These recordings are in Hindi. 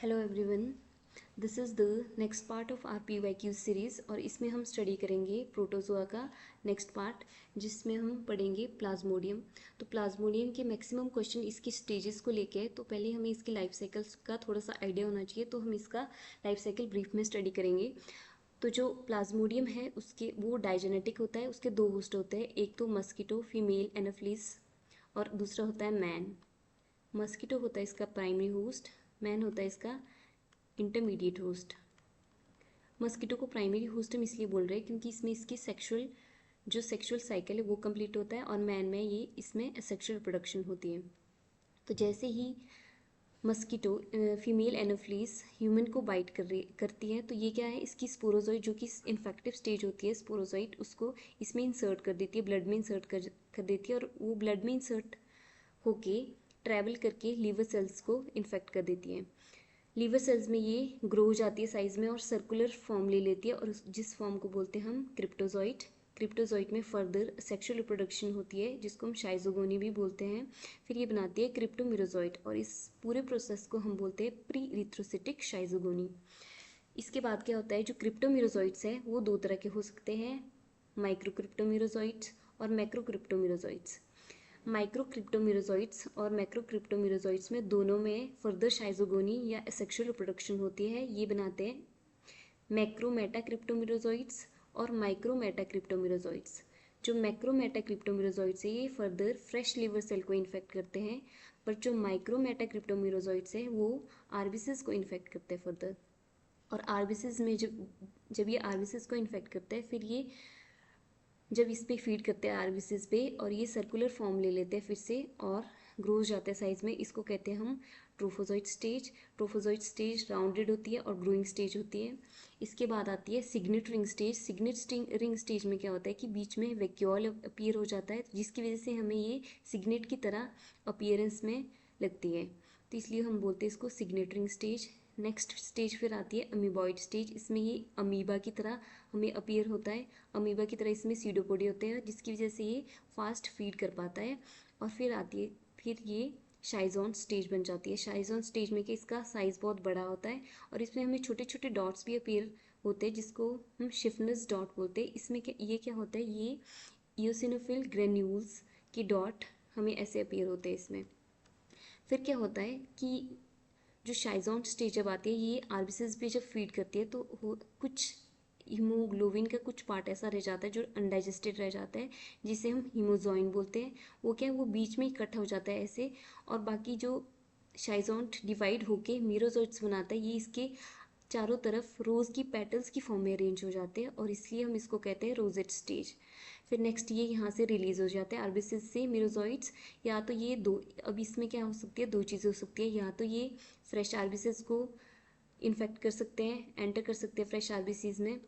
Hello everyone, this is the next part of our PYQ series और इसमें हम स्टडी करेंगे प्रोटोजोआ का नेक्स्ट पार्ट जिसमें हम पढ़ेंगे प्लाज्मोडियम। तो प्लाज्मोडियम के मैक्सिमम क्वेश्चन इसकी स्टेजेस को लेके है, तो पहले हमें इसकी लाइफ साइकिल्स का थोड़ा सा आइडिया होना चाहिए। तो हम इसका लाइफ साइकिल ब्रीफ में स्टडी करेंगे। तो जो प्लाज्मोडियम है उसके वो डाइजेनेटिक होता है, उसके दो होस्ट होते हैं, एक तो मस्कीटो फीमेल एनोफिलीज और दूसरा होता है मैन। मस्कीटो होता है इसका प्राइमरी होस्ट, मैन होता है इसका इंटरमीडिएट होस्ट। मस्कीटो को प्राइमरी होस्ट हम इसलिए बोल रहे हैं क्योंकि इसमें इसकी सेक्सुअल साइकिल है वो कंप्लीट होता है और मैन में ये इसमें सेक्सुअल प्रोडक्शन होती है। तो जैसे ही मस्कीटो फीमेल एनोफिलीज ह्यूमन को बाइट करती है तो ये क्या है, इसकी स्पोरोजोइट जो कि इन्फेक्टिव स्टेज होती है, स्पोरोजोइट उसको इसमें इंसर्ट कर देती है, ब्लड में इंसर्ट कर देती है और वो ब्लड में इंसर्ट होके ट्रैवल करके लीवर सेल्स को इन्फेक्ट कर देती है। लीवर सेल्स में ये ग्रो हो जाती है साइज में और सर्कुलर फॉर्म ले लेती है और जिस फॉर्म को बोलते हैं हम क्रिप्टोजॉइट। क्रिप्टोजॉइट में फर्दर सेक्सुअल रिप्रोडक्शन होती है जिसको हम शाइजोगोनी भी बोलते हैं। फिर ये बनाती है क्रिप्टोमिरोजॉइट और इस पूरे प्रोसेस को हम बोलते हैं प्री इरिथ्रोसिटिक शाइजोगोनी। इसके बाद क्या होता है, जो क्रिप्टोमिरोजॉइट्स है वो दो तरह के हो सकते हैं, माइक्रो क्रिप्टोमिरोजॉइट्स और मैक्रो क्रिप्टोमिरोजॉइट्स। माइक्रो क्रिप्टोमिरोजॉइट्स और मैक्रो क्रिप्टोमिरोजॉइट्स में दोनों में फर्दर शाइजोगोनी या सेक्सुअल रिप्रोडक्शन होती है। ये बनाते हैं मैक्रोमेटा क्रिप्टोमिरोजॉइट्स और माइक्रोमेटा क्रिप्टोमिरोजॉइट्स। जो मैक्रोमेटा क्रिप्टोमिरोजॉइट्स है ये फर्दर फ्रेश लिवर सेल को इन्फेक्ट करते हैं, पर जो माइक्रोमेटा क्रिप्टोमिरोजॉइट्स है वो आरबीसीज को इन्फेक्ट करते हैं फर्दर। और आरबीसीज में जब ये आरबीसीज को इन्फेक्ट करते हैं, फिर ये जब इस पे फीड करते हैं आरबीसीज पे और ये सर्कुलर फॉर्म ले लेते हैं फिर से और ग्रो हो जाते हैं साइज में, इसको कहते हैं हम trophozoite stage. Trophozoite stage rounded होती है और ग्रोइंग स्टेज होती है। इसके बाद आती है signet ring stage. Signet ring stage में क्या होता है कि बीच में वैक्यूल अपीयर हो जाता है, जिसकी वजह से हमें ये सिग्नेट की तरह अपीयरेंस में लगती है, तो इसलिए हम बोलते हैं इसको signet ring stage. Next stage फिर आती है अमीबॉइड स्टेज। इसमें ये अमीबा की तरह हमें अपीयर होता है, अमीबा की तरह इसमें सीडोपोडी होते हैं जिसकी वजह से ये फास्ट फीड कर पाता है। और फिर ये शाइजोन स्टेज बन जाती है। शाइजोन स्टेज में कि इसका साइज़ बहुत बड़ा होता है और इसमें हमें छोटे छोटे डॉट्स भी अपीयर होते हैं जिसको हम शिफनस डॉट बोलते हैं। इसमें क्या होता है, ये ईओसिनोफिल ग्रेन्यूल्स की डॉट हमें ऐसे अपीयर होते हैं इसमें। फिर क्या होता है कि जो शाइजोन स्टेज जब आती है ये आरबीसीज पे जब फीड करती है तो कुछ हीमोग्लोबिन का कुछ पार्ट ऐसा रह जाता है जो अनडाइजेस्टेड रह जाता है, जिसे हम हीमोजोइन बोलते हैं। वो क्या है, वो बीच में इकट्ठा हो जाता है ऐसे, और बाकी जो शाइजोन डिवाइड होके मीरोजोइट्स बनाता है ये इसके चारों तरफ रोज़ की पेटल्स की फॉर्म में अरेंज हो जाते हैं और इसलिए हम इसको कहते हैं रोजेट स्टेज। फिर नेक्स्ट ये यहाँ से रिलीज हो जाते हैं आरबीसीज से मीरोजोइट्स। या तो ये दो, अब इसमें क्या हो सकती है, दो चीज़ें हो सकती है, या तो ये फ्रेश आरबीसीज को इन्फेक्ट कर सकते हैं, एंटर कर सकते हैं फ्रेश आरबीसीज में,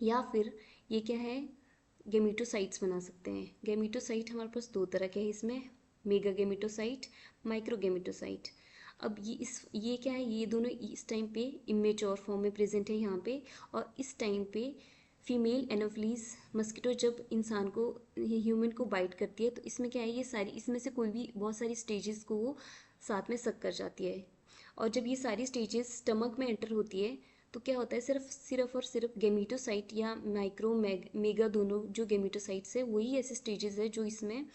या फिर ये क्या है, गेमिटोसाइट्स बना सकते हैं। गेमिटोसाइट हमारे पास दो तरह के हैं इसमें, मेगा गेमिटोसाइट, माइक्रो गेमिटोसाइट। अब ये क्या है, ये दोनों इस टाइम पे इमेच्योर फॉर्म में प्रेजेंट है यहाँ पे, और इस टाइम पे फीमेल एनोफिलीज मस्किटो जब इंसान को ह्यूमन को बाइट करती है तो इसमें क्या है, ये सारी इसमें से कोई भी बहुत सारी स्टेजेस को वो साथ में सक कर जाती है। और जब ये सारी स्टेजेस स्टमक में एंटर होती है तो क्या होता है, सिर्फ और सिर्फ गेमिटोसाइट या मेगा दोनों जो गेमिटोसाइट्स है वही ऐसे स्टेजेस है जो इसमें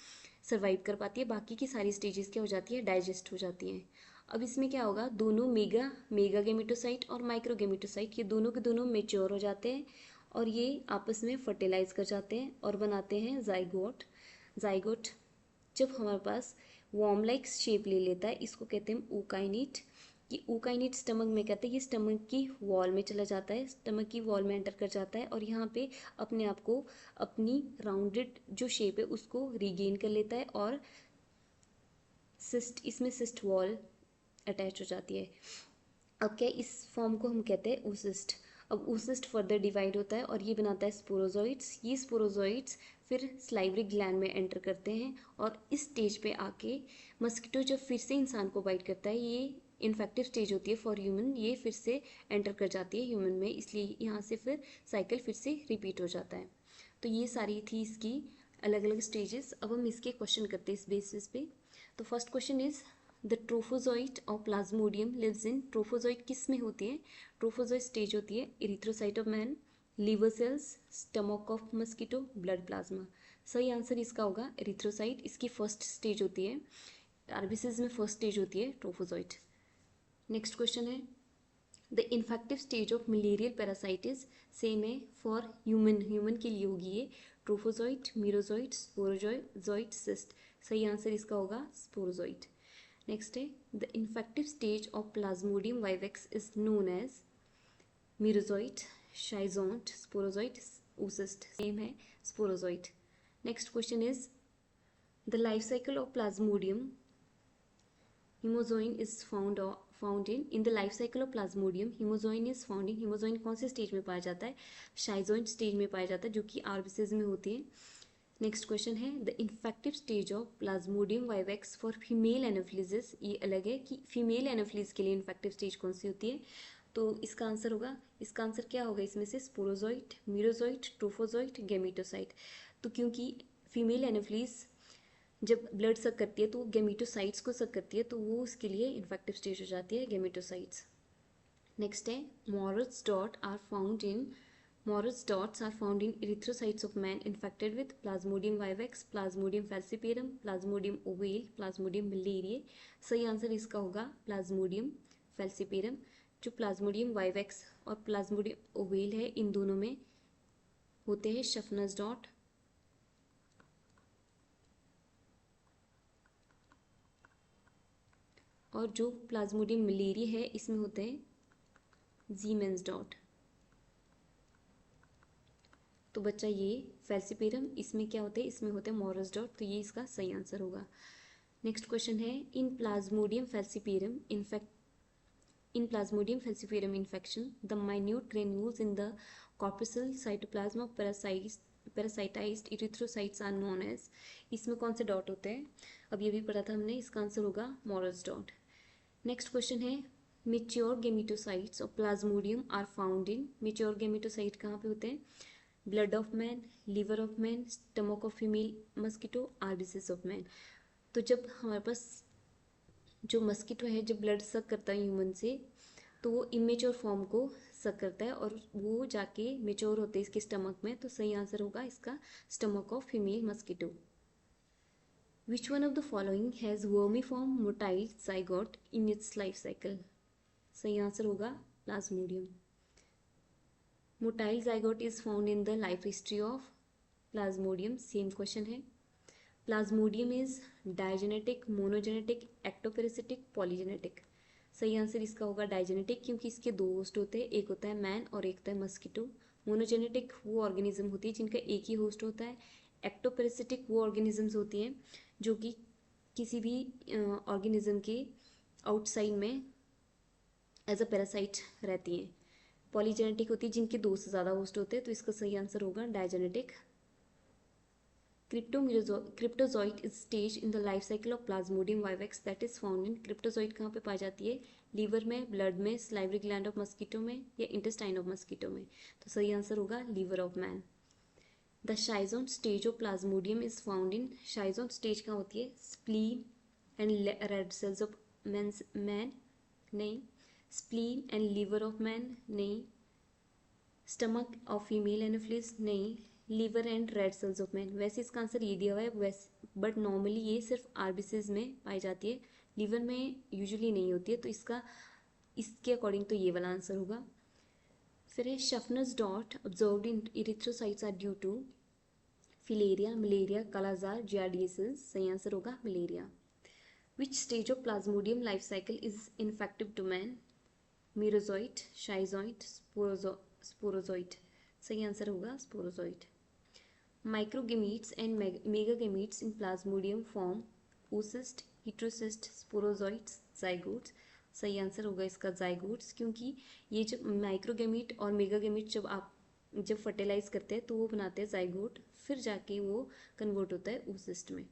सर्वाइव कर पाती है। बाकी की सारी स्टेजेस क्या हो जाती है, डाइजेस्ट हो जाती हैं। अब इसमें क्या होगा, दोनों मेगा गेमिटोसाइट और माइक्रो गेमिटोसाइट ये दोनों के दोनों मेच्योर हो जाते हैं और ये आपस में फर्टिलाइज कर जाते हैं और बनाते हैं जाइगोट। जाइगोट जब हमारे पास वॉर्म लाइक शेप ले लेता है इसको कहते हैं ऊकाइनिट। ये ऊकाइनिट स्टमक में कहते हैं, ये स्टमक की वॉल में चला जाता है, स्टमक की वॉल में एंटर कर जाता है और यहाँ पे अपने आप को अपनी राउंडेड जो शेप है उसको रिगेन कर लेता है और इसमें सिस्ट वॉल अटैच हो जाती है। अब क्या, इस फॉर्म को हम कहते हैं oocyst। अब oocyst फर्दर डिवाइड होता है और ये बनाता है स्पोरोजोइट्स। ये स्पोरोजोइट्स फिर सलाइवरी ग्लैंड में एंटर करते हैं और इस स्टेज पे आके मस्कीटो जब फिर से इंसान को बाइट करता है, ये इन्फेक्टिव स्टेज होती है फॉर ह्यूमन, ये फिर से एंटर कर जाती है ह्यूमन में, इसलिए यहाँ से फिर साइकिल फिर से रिपीट हो जाता है। तो ये सारी थी इसकी अलग अलग स्टेजेस। अब हम इसके क्वेश्चन करते हैं इस बेसिस पे। तो first question is the trophozoite और प्लाज्मोडियम लिव्स इन, ट्रोफोजोइट किस में होती है, ट्रोफोजोइट स्टेज होती है erythrocyte of man, liver cells, stomach of mosquito, blood plasma. सही आंसर इसका होगा एरिथ्रोसाइट, इसकी फर्स्ट स्टेज होती है, आरबीसीज में फर्स्ट स्टेज होती है ट्रोफोजोइट। नेक्स्ट क्वेश्चन है the infective stage of malarial parasites, same है फॉर ह्यूमन, ह्यूमन के लिए होगी ये, ट्रोफोजोइट, मीरोजोइट, स्पोरोजोइट, सिस्ट। सही आंसर इसका होगा स्पोरोजोइट। नेक्स्ट है the infective stage of plasmodium vivax is known as merozoite, schizont, sporozoite, oocyst, same है sporozoite. Next question is the life cycle of plasmodium hemozoin is found in the life cycle of plasmodium hemozoin is found in, hemozoin कौन से स्टेज में पाया जाता है, शाइजोइड स्टेज में पाया जाता है जो कि आरबीसीज में होती है। नेक्स्ट क्वेश्चन है the infective stage of plasmodium vivax for female anopheles, ये अलग है कि फीमेल एनोफ्लिज के लिए इन्फेक्टिव स्टेज कौन सी होती है, तो इसका आंसर होगा, इसका आंसर क्या होगा इसमें से, स्पोरोजोइट, मीरोजोइट, ट्रोफोजोइट, गेमिटोसाइट। तो क्योंकि फीमेल एनोफ्लिज जब ब्लड सक करती है तो गेमिटोसाइट्स को सक करती है, तो वो उसके लिए इन्फेक्टिव स्टेज हो जाती है गेमिटोसाइट्स। नेक्स्ट है Maurer's dot are found in, Maurer's dots are found in erythrocytes of man infected with plasmodium vivax, plasmodium falciparum, plasmodium ovale, plasmodium malariae. सही आंसर इसका होगा प्लाज्मोडियम फैल्सिपेरम। जो प्लाज्मोडियम वाइवेक्स और प्लाज्मोडियम ओवेल है इन दोनों में होते हैं शफनस डॉट, और जो प्लाज्मोडियम मलेरिया है इसमें होते हैं जीमेंस डॉट। तो बच्चा ये फैल्सिपेरम, इसमें क्या होते हैं, इसमें होते हैं मॉरस डॉट, तो ये इसका सही आंसर होगा। नेक्स्ट क्वेश्चन है in plasmodium falciparum infection the minute granules in the corpuscle cytoplasm of parasitised erythrocytes are known as, इसमें कौन से डॉट होते हैं, अब ये भी पढ़ा था हमने, इसका आंसर होगा मॉरस डॉट। नेक्स्ट क्वेश्चन है mature gametocytes of plasmodium are found in, mature gametocyte कहाँ पे होते हैं, blood of man, liver of man, stomach of female mosquito, RBCs of man. तो जब हमारे पास जो मस्कीटो है जब ब्लड सक करता है ह्यूमन से, तो वो इमेच्योर फॉर्म को सक करता है और वो जाके मेच्योर होते हैं इसके स्टमक में, तो सही आंसर होगा इसका stomach of female mosquito. Which one of the following has vermiform motile zygote in its life cycle? सही आंसर होगा plasmodium. Motile zygote is found in the life history of plasmodium, same question है। Plasmodium is digenetic, monogenetic, ectoparasitic, polygenetic. सही आंसर इसका होगा डायजेनेटिक, क्योंकि इसके दो होस्ट होते हैं, एक होता है मैन और एक होता है मस्कीटो। मोनोजेनेटिक वो ऑर्गेनिज्म होती है जिनका एक ही होस्ट होता है। एक्टोपेरेसिटिक वो ऑर्गेनिजम्स होती हैं जो कि किसी भी ऑर्गेनिज्म के आउटसाइड में एज अ पैरासाइट रहती हैं। पॉलीजेनेटिक होती है जिनके दो से ज़्यादा होस्ट होते हैं, तो इसका सही आंसर होगा digenetic. Cryptozoite is stage in the life cycle of plasmodium vivax that is found in, cryptozoite कहाँ पे पाई जाती है, लीवर में, ब्लड में, सलाइवरी ग्लैंड ऑफ मस्कीटो में या इंटेस्टाइन ऑफ मस्कीटो में, तो सही आंसर होगा liver of man. The शाइजोन stage of Plasmodium is found in, शाइजोन stage कहाँ होती है, spleen and red cells of man, नहीं, spleen and liver of man, नहीं, स्टमक ऑफ फीमेल एनोफ्लिस, नहीं, liver and red cells of man. वैसे इसका आंसर ये दिया हुआ है वैसे, बट नॉर्मली ये सिर्फ आरबीसीज में पाई जाती है, लीवर में यूजुअली नहीं होती है, तो इसके अकॉर्डिंग तो ये वाला आंसर होगा। फिर है Schuffner's dot observed in erythrocytes are due to filaria, malaria, kala-azar, giardiasis. सही आंसर होगा malaria. Which stage of plasmodium life cycle is infective to man, merozoite, schizoite, sporozoite. सही आंसर होगा sporozoite. Microgametes and megagametes in plasmodium form oocyst, heterocyst, sporozoites, zygotes. सही आंसर होगा इसका जाइगोट्स, क्योंकि ये जब माइक्रोगेमीट और मेगागेमीट जब फर्टिलाइज करते हैं तो वो बनाते हैं जाइगोट, फिर जाके वो कन्वर्ट होता है oocyst में।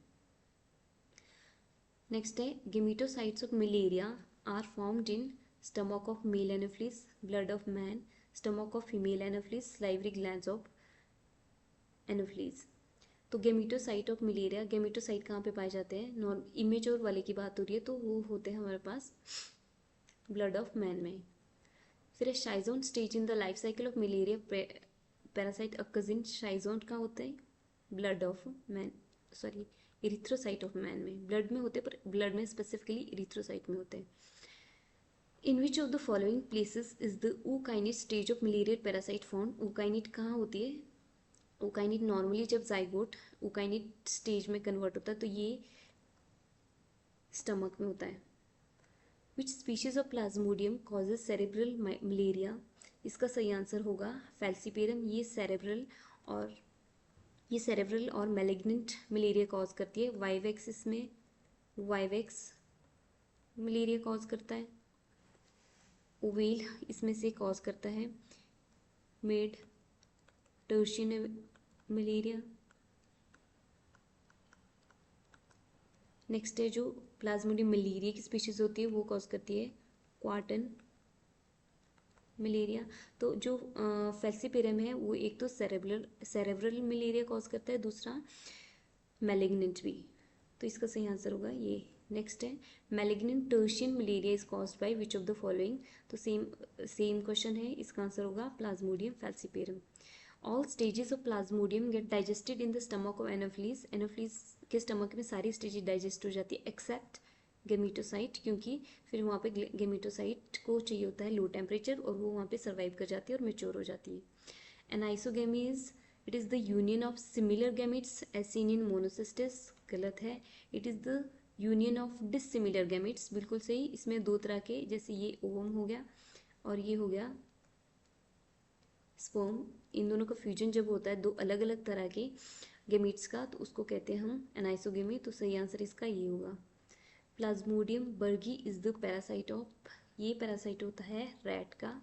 नेक्स्ट है gametocytes of malaria are formed in stomach of male anopheles, blood of man, stomach of female anopheles, salivary glands of anopheles. तो गेमिटोसाइट ऑफ मलेरिया, गेमिटोसाइट कहाँ पे पाए जाते हैं? नॉन इमेच्योर वाले की बात हो रही है, तो वो होते हैं हमारे पास ब्लड ऑफ मैन में। फिर शाइजोन stage in the life cycle of malaria parasite occurs इन शाइजोन कहाँ होता है? Blood of man, sorry erythrocyte of man में। ब्लड में होते हैं पर ब्लड में स्पेसिफिकली इरिथ्रोसाइट में होते हैं। In which of the following places is the ookinete stage of malaria parasite found? ookinete कहाँ होती है? ookinete नॉर्मली जब जाइगोट ookinete स्टेज में कन्वर्ट होता है तो ये स्टमक में होता है। Which species of plasmodium causes cerebral malaria? इसका सही आंसर होगा फैल्सीपेरम। ये सेरेब्रल और मैलिग्नेंट मलेरिया कॉज करती है। वाइवेक्स इसमें वाइवेक्स मलेरिया कॉज करता है। ओवेल इसमें से कॉज करता है मेड टर्शियन मलेरिया। नेक्स्ट है जो प्लाज्मोडियम मलेरिया की स्पीशीज होती है वो कॉज करती है क्वार्टन मलेरिया। तो जो फैल्सीपेरम है वो एक तो सेरेब्रल मलेरिया कॉज करता है, दूसरा मैलिग्नेंट भी। तो इसका सही आंसर होगा ये। नेक्स्ट है malignant tertian malaria is caused by which of the following? तो सेम क्वेश्चन है, इसका आंसर होगा plasmodium falciparum. All stages of plasmodium get digested in the stomach of anopheles. Anopheles के स्टमक में सारी स्टेजेस डाइजेस्ट हो जाती है एक्सेप्ट गेमिटोसाइट, क्योंकि फिर वहाँ पे गेमिटोसाइट को चाहिए होता है लो टेम्परेचर और वो वहाँ पे सर्वाइव कर जाती है और मेच्योर हो जाती है। Anisogamy is it is the union of similar gametes as seen in monocystis, गलत है। It is the union of dissimilar gametes, बिल्कुल सही। इसमें दो तरह के, जैसे ये ओवम हो गया और ये हो गया स्पर्म, इन दोनों का फ्यूजन जब होता है दो अलग अलग तरह के गैमेट्स का, तो उसको कहते हैं हम एनाइसोगेमी। तो सही आंसर इसका ये होगा। Plasmodium Bargi is the parasite of, ये पैरासाइट होता है रैट का।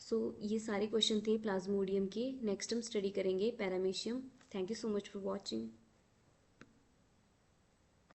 सो ये सारे क्वेश्चन थे प्लाज्मोडियम के। नेक्स्ट हम स्टडी करेंगे paramecium. Thank you so much for watching.